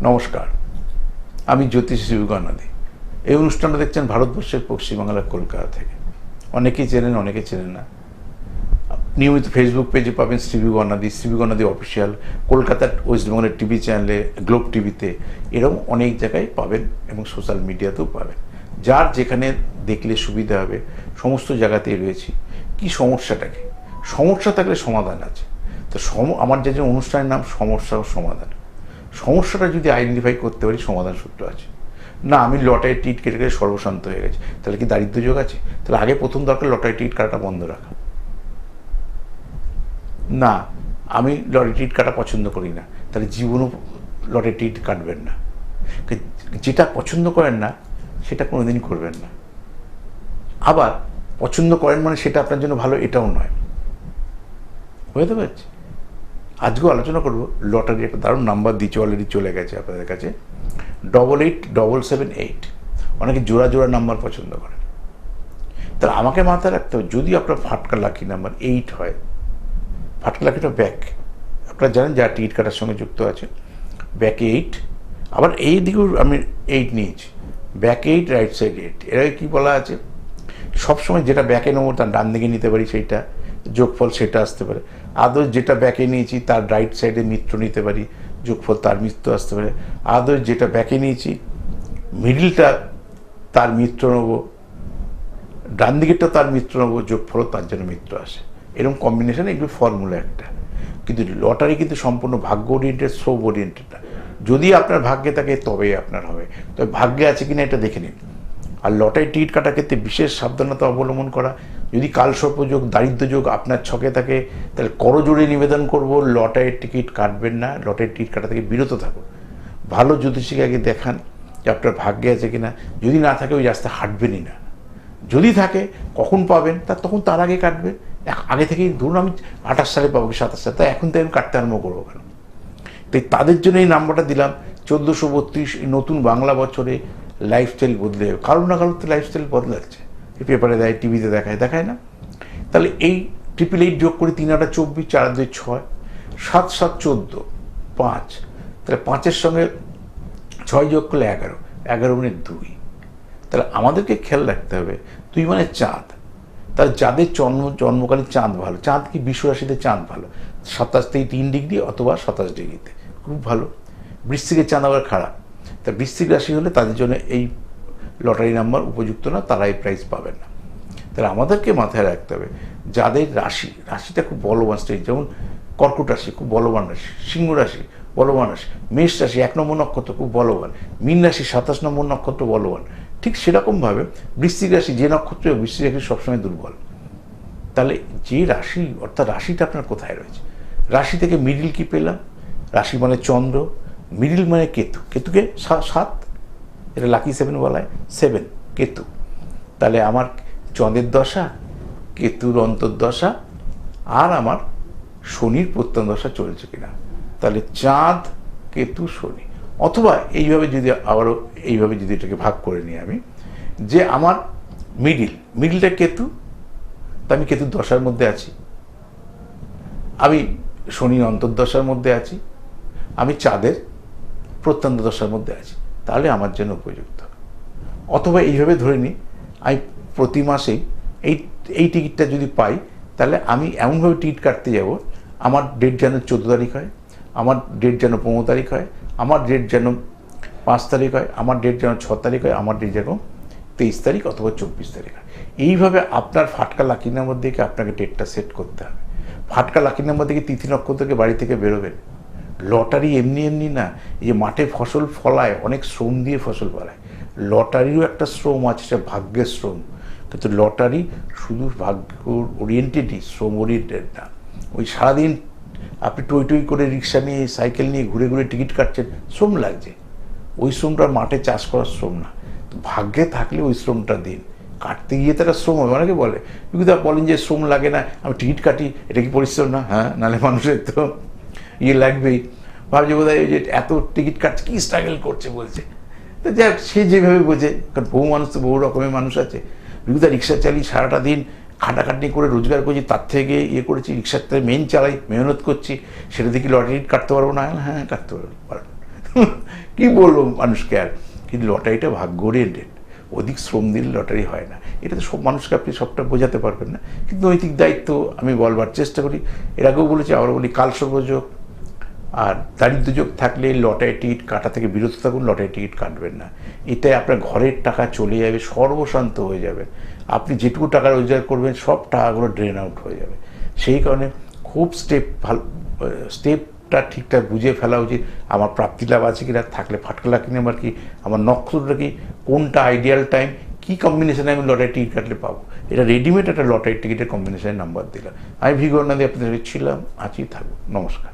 নমস্কার, আমি জ্যোতিষ শিবগণাদি। এই অনুষ্ঠানটা দেখছেন ভারতবর্ষের পশ্চিমবাংলার কলকাতা থেকে। অনেকেই চেনেন, অনেকে চেনেন না। নিয়মিত ফেসবুক পেজে পাবেন শ্রীগণাদি অফিসিয়াল, কলকাতার ওয়েস্টবেঙ্গলের টিভি চ্যানেলে, গ্লোব টিভিতে, এরকম অনেক জায়গায় পাবেন এবং সোশ্যাল মিডিয়াতেও পাবেন। যার যেখানে দেখলে সুবিধা হবে সমস্ত জায়গাতেই রয়েছি। কি সমস্যাটাকে, সমস্যা থাকলে সমাধান আছে। তো আমার যে অনুষ্ঠানের নাম সমস্যা ও সমাধান। সমস্যাটা যদি আইডেন্টিফাই করতে পারি, সমাধান সূত্র আছে। না, আমি লটারি টিকিট কেটে কেটে সর্বশান্ত হয়ে গেছে, তাহলে কি দারিদ্র যোগ আছে? তাহলে আগে প্রথম দরকার লটারি টিকিট কাটাটা বন্ধ রাখা। না, আমি লটারি টিকিট কাটা পছন্দ করি না, তাহলে জীবনও লটারি টিকিট কাটবেন না। যেটা পছন্দ করেন না সেটা কোনোদিন করবেন না। আবার পছন্দ করেন মানে সেটা আপনার জন্য ভালো, এটাও নয়। বুঝতে পারছি? আজকেও আলোচনা করবো লটারির একটা দারুণ নাম্বার দিচ্ছে, অলরেডি চলে গেছে আপনাদের কাছে, 887778। অনেকে জোড়া জোড়া নাম্বার পছন্দ করেন। তাহলে আমাকে মাথায় রাখতে হবে, যদি আপনার ফাটকা লাকি নাম্বার 8 হয়, ফাটকা লাকিটা ব্যাক, আপনারা জানেন যা টিকিট কাটার সঙ্গে যুক্ত আছে, ব্যাকে 8, আবার এই দিকেও আমি 8 নিয়েছি, ব্যাক 8, রাইট সাইড 8। এর আগে কী বলা আছে, সবসময় যেটা ব্যাকে নেবো তার ডান দিকে নিতে পারি, সেইটা যোগফল সেটা আসতে পারে। আদৌ যেটা ব্যাকে নিয়েছি তার রাইট সাইডে মিত্র নিতে পারি, যোগফল তার মিত্র আসতে পারে। আদৌ যেটা ব্যাকে নিয়েছি মিডিলটা তার মিত্র নেবো, ডান দিকেরটা তার মিত্র নেবো, যোগফলও তার জন্য মিত্র আসে। এরকম কম্বিনেশন, এগুলো ফর্মুলা একটা। কিন্তু লটারি কিন্তু সম্পূর্ণ ভাগ্য ওরিয়েন্টেড, শ্রম ওরিয়েন্টেড না। যদি আপনার ভাগ্যে থাকে তবেই আপনার হবে, তবে ভাগ্যে আছে কিনা এটা দেখে নিন। আর লটারি টিকিট কাটার ক্ষেত্রে বিশেষ সাবধানতা অবলম্বন করা। যদি কালসর্পযোগ, দারিদ্র যোগ আপনার ছকে থাকে, তাহলে করজোড়ে নিবেদন করব, লটারির টিকিট কাটবেন না, লটারির টিকিট কাটা থেকে বিরত থাকুন। ভালো জ্যোতিষীকে আগে দেখান যে আপনার ভাগ্যে আছে কিনা। যদি না থাকে ওই রাস্তায় হাঁটবেনই না। যদি থাকে কখন পাবেন তখন তার আগে কাটবেন। আগে থেকেই ধরুন আমি 28 সালে পাবো কি 27 সালে, তাই এখন থেকে আমি কাটতে আরম্ভ করবো কেন? তাই তাদের জন্য এই নাম্বারটা দিলাম 1432। এই নতুন বাংলা বছরে লাইফস্টাইল বদলে যাবে, কারোর না কারোর তো লাইফস্টাইল বদলাচ্ছে। পেপারে দেয়, টিভিতে দেখায় না? তাহলে এই 888 যোগ করি, 3 8 24, 4 2 6, 7 7 14, 5। তাহলে 5-এর সঙ্গে 6 যোগ করলে 11, 11 মানে 2। তাহলে আমাদেরকে খেয়াল রাখতে হবে 2 মানে চাঁদ। তাহলে যাদের জন্মকালীন চাঁদ ভালো, চাঁদ কি বিশ্ব রাশিতে চাঁদ ভালো 27 থেকে 3 ডিগ্রি অথবা 27 ডিগ্রিতে, খুব ভালো। বৃশ্চিকের চাঁদ আবার খারাপ। তা বৃশ্চিক রাশি হলে তাদের জন্য এই লটারি নাম্বার উপযুক্ত না, তারা এই প্রাইজ পাবেন না। তাহলে আমাদেরকে মাথায় রাখতে হবে যাদের রাশিটা খুব বলবান স্টেজ, যেমন কর্কট রাশি খুব বলবান রাশি, সিংহ রাশি বলবান রাশি, মেষ রাশি 1 নম্বর নক্ষত্র খুব বলবান, মীন রাশি 27 নম্বর নক্ষত্র বলবান। ঠিক সেরকমভাবে বৃশ্চিক রাশি যে নক্ষত্র, বৃশ্চিক রাশি সবসময় দুর্বল। তাহলে যে রাশি, অর্থাৎ রাশিটা আপনার কোথায় রয়েছে, রাশি থেকে মিডিল কি পেলাম, রাশি মানে চন্দ্র, মিডিল মানে কেতু, কেতুকে 7, এটা লাকি 7 বলা হয়, 7 কেতু। তাহলে আমার চন্দ্রের দশা, কেতুর অন্তর্দশা, আর আমার শনির প্রত্যন্তদশা চলছে কিনা। তাহলে চাঁদ, কেতু, শনি। অথবা এইভাবে যদি আবারও এইভাবে যদি এটাকে ভাগ করে নিই আমি, যে আমার মিডিলটা কেতু, তা আমি কেতুর দশার মধ্যে আছি, আমি শনির অন্তর্দশার মধ্যে আছি, আমি চাঁদের প্রত্যন্ত দশার মধ্যে আছি, তাহলে আমার জন্য উপযুক্ত। অথবা এইভাবে ধরে নিই আমি প্রতি মাসেই এই টিকিটটা যদি পাই, তাহলে আমি এমনভাবে টিকিট কাটতে যাব, আমার ডেট যেন 14 তারিখ হয়, আমার ডেট যেন 15 তারিখ হয়, আমার ডেট যেন 5 তারিখ হয়, আমার ডেট যেন 6 তারিখ হয়, আমার ডেট যেন 23 তারিখ অথবা 24 তারিখ হয়। এইভাবে আপনার ফাটকা লাকি নাম্বার দেখে আপনাকে ডেটটা সেট করতে হবে। ফাটকা লাকি নাম্বার দেখে তিথি নক্ষত্রকে বাড়ি থেকে বেরোবেন। লটারি এমনি না, এই যে মাঠে ফসল ফলায়, অনেক শ্রম দিয়ে ফসল ফলায়, লটারিরও একটা শ্রম আছে, সেটা ভাগ্যের শ্রম। কিন্তু লটারি শুধু ভাগ্য ওরিয়েন্টেডই, শ্রম ওরিয়েন্টেড না। ওই সারাদিন আপনি টই করে রিক্সা নিয়ে, সাইকেল নিয়ে ঘুরে ঘুরে টিকিট কাটছেন, শ্রম লাগছে। ওই শ্রমটা মাঠে চাষ করার শ্রম না। ভাগ্যে থাকলে ওই শ্রমটা দিন, কাটতে গিয়ে তারা শ্রম হবে। অনেকে বলে, কিন্তু বলেন যে শ্রম লাগে না, আমি টিকিট কাটি, এটা কি পরিশ্রম না? হ্যাঁ, নাহলে মানুষের তো লাগবেই। ভাবছে বোধ হয় যে এত টিকিট কাটছে কি স্ট্রাগল করছে বলছে। তো যাই সে যেভাবে বোঝে, কারণ বহু মানুষ তো বহু রকমের মানুষ আছে। বিকৃত রিক্সা চালিয়ে সারাটা দিন খাটাখাটনি করে রোজগার করছি, তার থেকে করেছি, রিক্সাতে মেন চালাই, মেহনত করছি, সেটা দেখি লটারি কাটতে পারবো না? হ্যাঁ, কাটতে পারবো। কি বলবো মানুষকে আর। কিন্তু লটারিটা ভাগ্য ওরিয়েন্টেড, অধিক শ্রম দিলে লটারি হয় না। এটা তো সব মানুষকে আপনি সবটা বোঝাতে পারবেন না, কিন্তু নৈতিক দায়িত্ব আমি বলবার চেষ্টা করি। এর আগেও বলেছি, আবার বলি, কালসর্পযোগ আর দারিদ্র্যযোগ থাকলে লটারি টিকিট কাটা থেকে বিরত থাকুন, লটারি টিকিট কাটবেন না। এতে আপনার ঘরের টাকা চলে যাবে, সর্বশান্ত হয়ে যাবে। আপনি যেটুকু টাকা রোজগার করবেন সব টাকাগুলো ড্রেন আউট হয়ে যাবে। সেই কারণে খুব স্টেপটা ঠিকঠাক বুঝে ফেলা উচিত। আমার প্রাপ্তি লাভ আছে কিনা, থাকলে ফাটকা লাকি নাম্বার কি, আমার নক্ষত্রটা কি, কোনটা আইডিয়াল টাইম, কী কম্বিনেশনে আমি লটারি টিকিট কাটলে পাবো। এটা রেডিমেড একটা লটারি টিকিটের কম্বিনেশনের নাম্বার দিলাম। আমি ভিগো আপনাদের ছিলাম, আছি, থাকবো। নমস্কার।